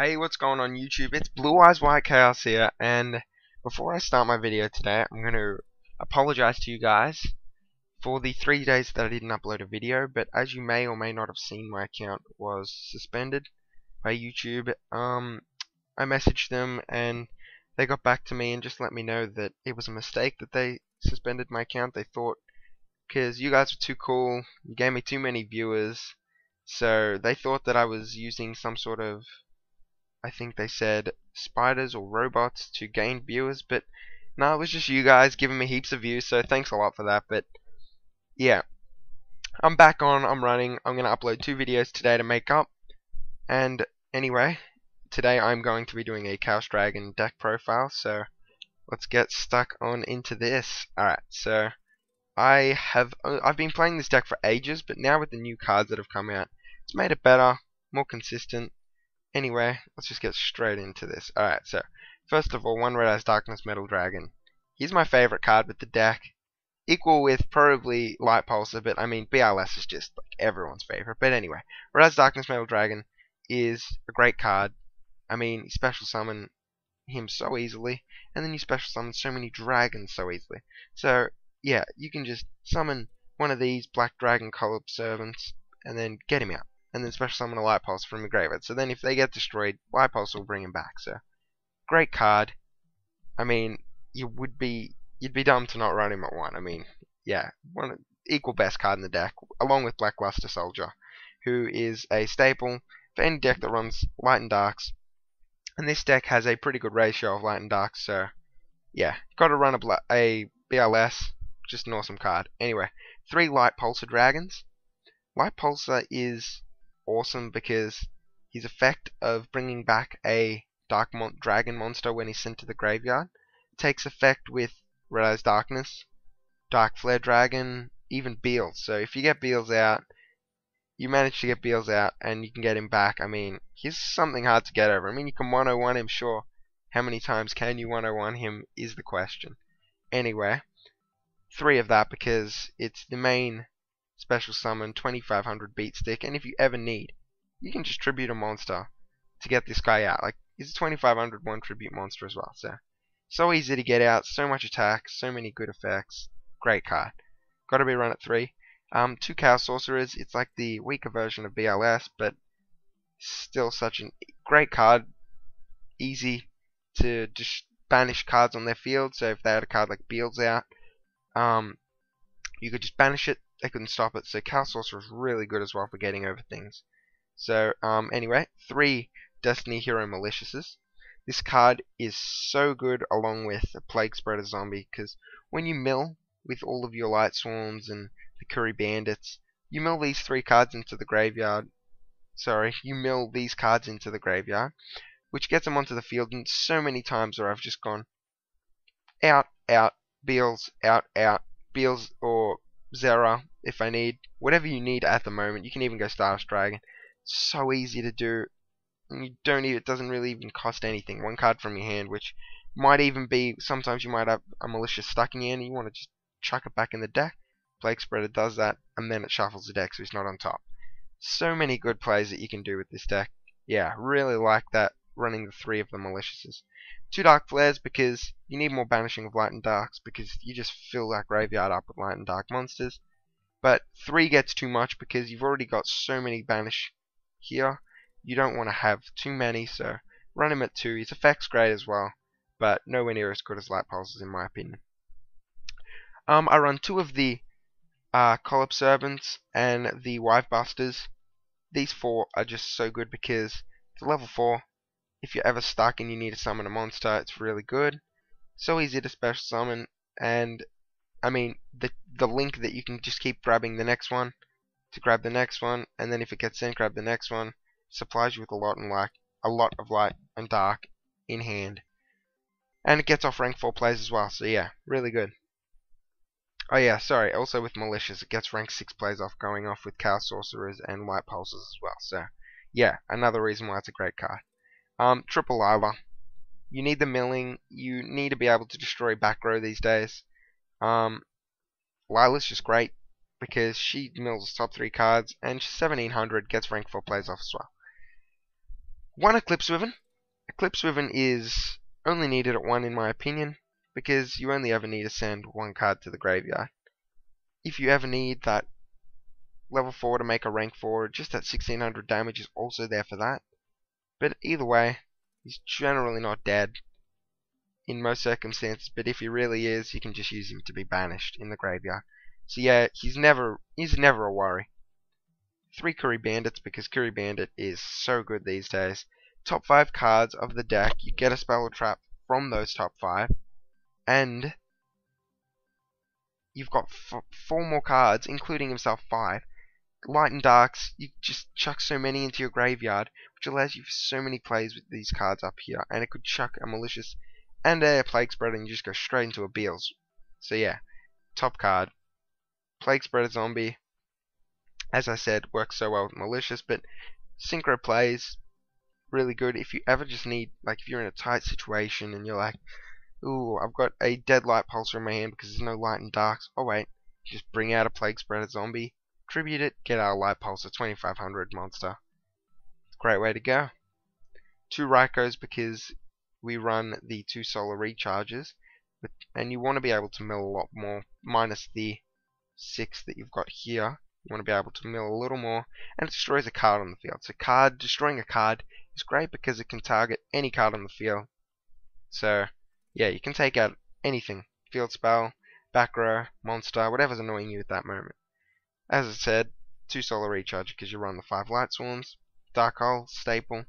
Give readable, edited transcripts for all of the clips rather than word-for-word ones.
Hey, what's going on YouTube? It's Blueeyeswhitechaos here, and before I start my video today, I'm going to apologize to you guys for the 3 days that I didn't upload a video, but as you may or may not have seen, my account was suspended by YouTube. I messaged them and they got back to me and just let me know that it was a mistake that they suspended my account. They thought, because you guys were too cool, you gave me too many viewers, so they thought that I was using some sort of, I think they said, spiders or robots to gain viewers, but no, it was just you guys giving me heaps of views, so thanks a lot for that. But yeah, I'm back on, I'm running, I'm going to upload 2 videos today to make up, and anyway, today I'm going to be doing a Chaos Dragon deck profile, so let's get stuck on into this. Alright, so I've been playing this deck for ages, but now with the new cards that have come out, it's made it better, more consistent. Anyway, let's just get straight into this. Alright, so first of all, one Red Eyes Darkness Metal Dragon. He's my favorite card with the deck. Equal with probably Light Pulsar, but I mean BLS is just like everyone's favorite. But anyway, Red Eyes Darkness Metal Dragon is a great card. I mean, you special summon him so easily, and then you special summon so many dragons so easily. So yeah, you can just summon one of these Black Dragon Colored Servants and then get him out. And then special summon a Light Pulse from the graveyard. So then if they get destroyed, Light Pulse will bring him back. So great card. I mean, you'd be dumb to not run him at 1. I mean, yeah, one equal best card in the deck, along with Blackluster Soldier, who is a staple for any deck that runs Light and Darks. And this deck has a pretty good ratio of Light and Darks, so yeah, got to run a BLS, just an awesome card. Anyway, 3 Light Pulsar Dragons. Light Pulsar is awesome because his effect of bringing back a Dragon monster when he's sent to the graveyard takes effect with Red Eyes Darkness, Dark Flare Dragon, even Beals. So if you get Beals out, you manage to get Beals out and you can get him back. I mean, he's something hard to get over. I mean, you can 101 him, sure. How many times can you 101 him is the question. Anyway, 3 of that because it's the main special summon 2500 beat stick, and if you ever need, you can just tribute a monster to get this guy out. Like, he's a 2500 1 tribute monster as well, so easy to get out, so much attack, so many good effects. Great card. Gotta be run at 3. 2 Chaos Sorcerers, it's like the weaker version of BLS, but still such a great card. Easy to just banish cards on their field, so if they had a card like Beals out, you could just banish it. They couldn't stop it, so Chaos Sorcerer is really good as well for getting over things. So, anyway, 3 Destiny Hero Maliciouses. This card is so good along with the Plague Spreader Zombie, because when you mill with all of your Light Swarms and the Curry Bandits, you mill these 3 cards into the graveyard. Sorry, you mill these cards into the graveyard, which gets them onto the field, and so many times where I've just gone out, Beals, out, Beals, or Zera if I need. Whatever you need at the moment. You can even go Stardust Dragon. So easy to do. And you don't even, it doesn't really even cost anything. 1 card from your hand, which might even be, sometimes you might have a Malicious stuck in your hand and you want to just chuck it back in the deck. Plague Spreader does that, and then it shuffles the deck so it's not on top. So many good plays that you can do with this deck. Yeah, really like that, running the 3 of the Maliciouses. 2 Dark Flares because you need more banishing of Light and Darks, because you just fill that graveyard up with Light and Dark monsters. But 3 gets too much because you've already got so many banish here. You don't want to have too many, so run him at 2. His effect's great as well, but nowhere near as good as Light Pulses in my opinion. I run 2 of the Collop Servants and the Wife Busters. These 4 are just so good because it's level 4. If you're ever stuck and you need to summon a monster, it's really good. So easy to special summon, and I mean the link that you can just keep grabbing the next one to grab the next one, and then if it gets sent, grab the next one. Supplies you with a lot of Light and Dark in hand, and it gets off rank 4 plays as well. So yeah, really good. Oh yeah, sorry. Also with Malicious, it gets rank 6 plays off going off with Chaos Sorcerers and Light Pulses as well. So yeah, another reason why it's a great card. Triple Lila. You need the milling. You need to be able to destroy back row these days. Lila's just great because she mills top 3 cards, and 1700 gets rank 4 plays off as well. One Eclipse Ribbon. Eclipse Ribbon is only needed at 1 in my opinion, because you only ever need to send 1 card to the graveyard. If you ever need that level 4 to make a rank 4, just that 1600 damage is also there for that. But either way, he's generally not dead in most circumstances, but if he really is, you can just use him to be banished in the graveyard. So yeah, he's never a worry. 3 Curry Bandits, because Curry Bandit is so good these days. Top 5 cards of the deck, you get a spell or trap from those top 5, and you've got 4 more cards, including himself 5. Light and Darks, you just chuck so many into your graveyard, which allows you for so many plays with these cards up here, and it could chuck a Malicious and a Plague Spreader and you just go straight into a Beals. So yeah, top card. Plague Spreader Zombie, as I said, works so well with Malicious, but Synchro plays really good if you ever just need, like if you're in a tight situation and you're like, ooh, I've got a dead Light Pulsar in my hand because there's no Light and Darks. Oh wait, just bring out a Plague Spreader Zombie, tribute it, get out a Light Pulsar 2500 monster. Great way to go. 2 Raikos, because we run the 2 solar recharges, and you want to be able to mill a lot more, minus the 6 that you've got here. You want to be able to mill a little more, and it destroys a card on the field. So destroying a card is great because it can target any card on the field. So yeah, you can take out anything. Field spell, back row, monster, whatever's annoying you at that moment. As I said, 2 solar recharge because you run the 5 light swarms, dark hole, staple.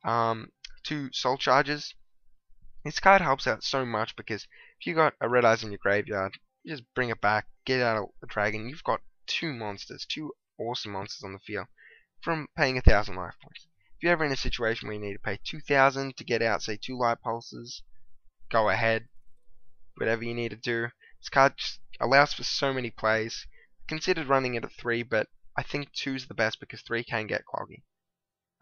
2 soul charges. This card helps out so much because if you got a Red Eyes in your graveyard, you just bring it back, get out a dragon. You've got 2 monsters, 2 awesome monsters on the field from paying 1000 life points. If you're ever in a situation where you need to pay 2000 to get out, say 2 light pulses, go ahead. Whatever you need to do. This card just allows for so many plays. Considered running it at 3, but I think 2's the best because 3 can get cloggy.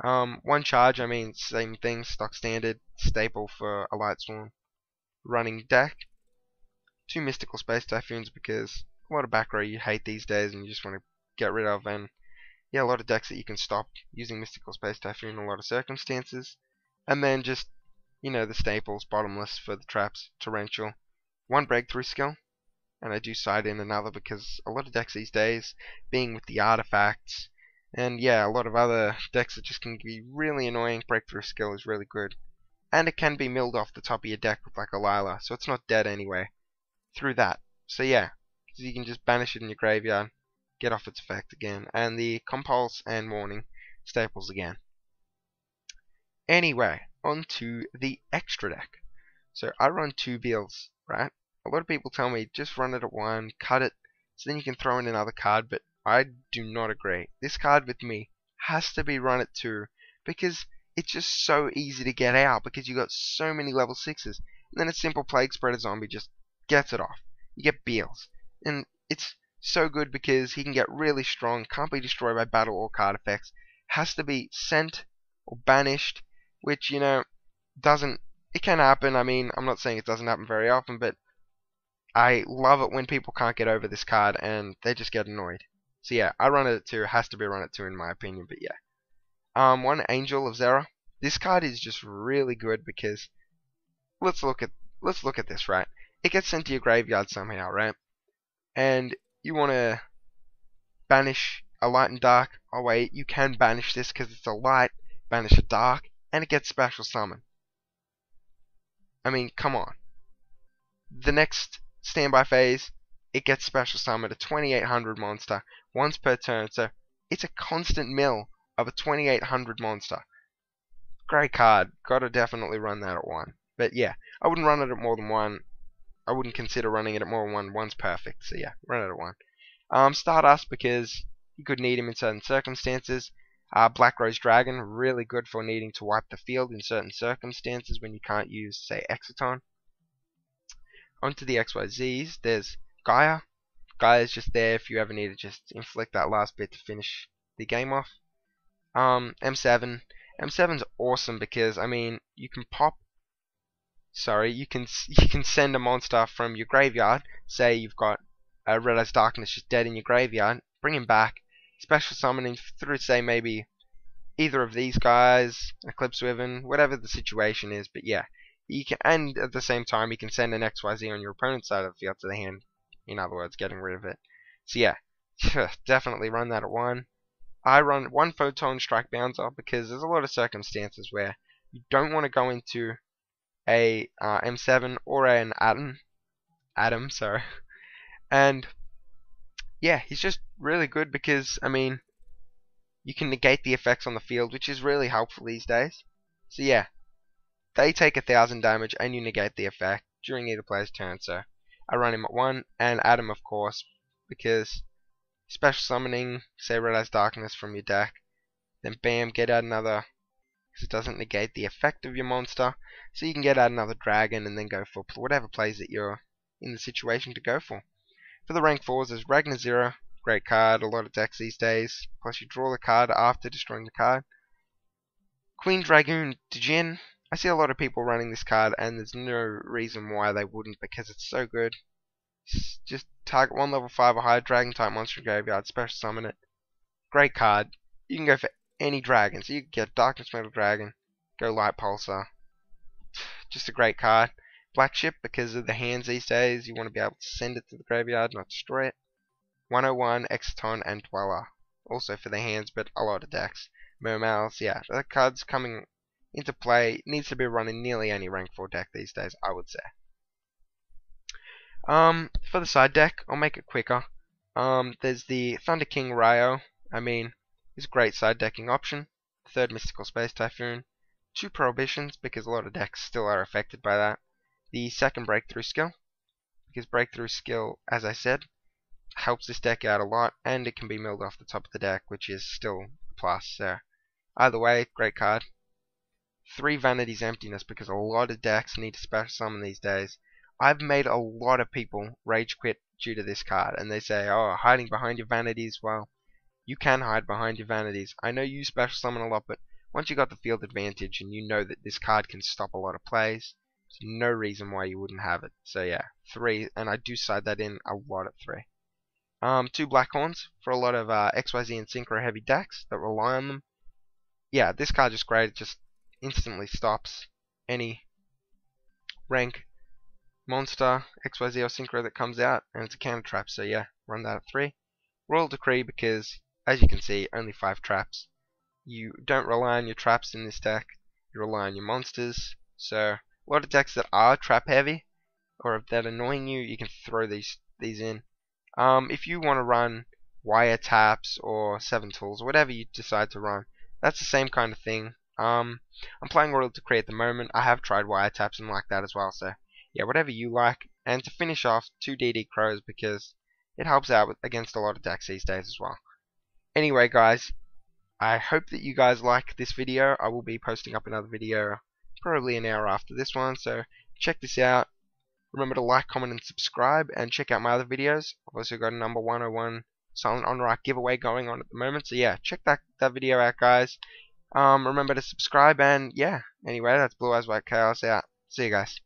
1 charge, I mean, same thing, stock standard, staple for a light swarm. Running deck, 2 mystical space typhoons because a lot of back row you hate these days and you just want to get rid of, and yeah, a lot of decks that you can stop using mystical space typhoon in a lot of circumstances. And then just, you know, the staples, bottomless for the traps, torrential. 1 breakthrough skill, and I do side in another because a lot of decks these days, being with the artifacts, and yeah, a lot of other decks that just can be really annoying, breakthrough skill is really good. And it can be milled off the top of your deck with like a Lila, so it's not dead anyway, through that. So yeah, you can just banish it in your graveyard, get off its effect again, and the Compulse and Warning staples again. Anyway, on to the extra deck. So I run 2 Beals, right? A lot of people tell me just run it at 1, cut it, so then you can throw in another card, but I do not agree. This card with me has to be run at 2 because it's just so easy to get out because you got so many level 6s. And then a simple Plague Spreader Zombie just gets it off. You get Beals. And it's so good because he can get really strong, can't be destroyed by battle or card effects, has to be sent or banished, which, you know, it can happen. I mean, I'm not saying it doesn't happen very often, but I love it when people can't get over this card and they just get annoyed. So yeah, I run it at 2, has to be run at 2 in my opinion, but yeah. 1 Angel of Zera. This card is just really good because let's look at this, right? It gets sent to your graveyard somehow, right? And you want to banish a light and dark. Oh wait, you can banish this because it's a light, banish a dark, and it gets special summon. I mean, come on. The next standby phase, it gets special summon, a 2800 monster, once per turn, so it's a constant mill of a 2800 monster. Great card, gotta definitely run that at 1. But yeah, I wouldn't run it at more than 1. I wouldn't consider running it at more than 1. 1's perfect, so yeah, run it at 1. Stardust, because you could need him in certain circumstances. Black Rose Dragon, really good for needing to wipe the field in certain circumstances when you can't use, say, Exciton. Onto the XYZs, there's Gaia. Gaia's just there if you ever need to just inflict that last bit to finish the game off. M7. M7's awesome because, I mean, you can send a monster from your graveyard. Say you've got a Red Eyes Darkness just dead in your graveyard. Bring him back. Special summoning through, say, maybe either of these guys, Eclipse Wyvern, whatever the situation is. But yeah, you can, and at the same time, you can send an XYZ on your opponent's side of the field to the hand. In other words, getting rid of it. So yeah, definitely run that at 1. I run 1 Photon Strike Bouncer because there's a lot of circumstances where you don't want to go into a M7 or an Atom, sorry. And yeah, he's just really good because, I mean, you can negate the effects on the field, which is really helpful these days. So yeah, they take 1000 damage and you negate the effect during either player's turn. So I run him at 1, and Atom, of course, because special summoning, say Red Eyes Darkness from your deck, then bam, get out another, because it doesn't negate the effect of your monster, so you can get out another dragon and then go for whatever plays that you're in the situation to go for. For the rank 4s, there's Ragnar Zero, great card, a lot of decks these days, plus you draw the card after destroying the card. Queen Dragoon Djinn, I see a lot of people running this card, and there's no reason why they wouldn't, because it's so good. Just target 1 level 5 or higher dragon type monster in graveyard, special summon it. Great card. You can go for any dragon, so you can get Darkness Metal Dragon, go Light Pulsar. Just a great card. Black Ship, because of the hands these days, you want to be able to send it to the graveyard, not destroy it. 101, Exciton, and Dweller, also for the hands, but a lot of decks. Mermails, yeah, that card's coming into play, needs to be run in nearly any rank 4 deck these days, I would say. For the side deck, I'll make it quicker. There's the Thunder King Ryo. I mean, it's a great side decking option. 3rd Mystical Space Typhoon. 2 Prohibitions, because a lot of decks still are affected by that. The 2nd Breakthrough Skill, because Breakthrough Skill, as I said, helps this deck out a lot, and it can be milled off the top of the deck, which is still a plus. So, either way, great card. 3 Vanity's Emptiness, because a lot of decks need to special summon these days. I've made a lot of people rage quit due to this card, and they say, oh, hiding behind your vanities. Well, you can hide behind your vanities. I know you special summon a lot, but once you got the field advantage and you know that this card can stop a lot of plays, there's no reason why you wouldn't have it. So yeah, 3, and I do side that in a lot at 3. 2 Blackhorns for a lot of XYZ and Synchro heavy decks that rely on them. Yeah, this card is great. It just instantly stops any rank monster, XYZ or Synchro that comes out, and it's a counter trap, so yeah, run that at 3. Royal Decree, because, as you can see, only 5 traps. You don't rely on your traps in this deck, you rely on your monsters, so a lot of decks that are trap heavy, or that annoying you, you can throw these in. If you want to run wiretaps or 7 tools, or whatever you decide to run, that's the same kind of thing. I'm playing Royal Decree at the moment. I have tried wiretaps and like that as well, so yeah, whatever you like. And to finish off, 2 DD Crows, because it helps out against a lot of decks these days as well. Anyway, guys, I hope that you guys like this video. I will be posting up another video probably an hour after this one, so check this out. Remember to like, comment, and subscribe, and check out my other videos. I've also got a number 101 Silent Honorite giveaway going on at the moment, so yeah, check that video out, guys. Remember to subscribe, and yeah, anyway, that's Blueeyeswhitechaos out. See you guys.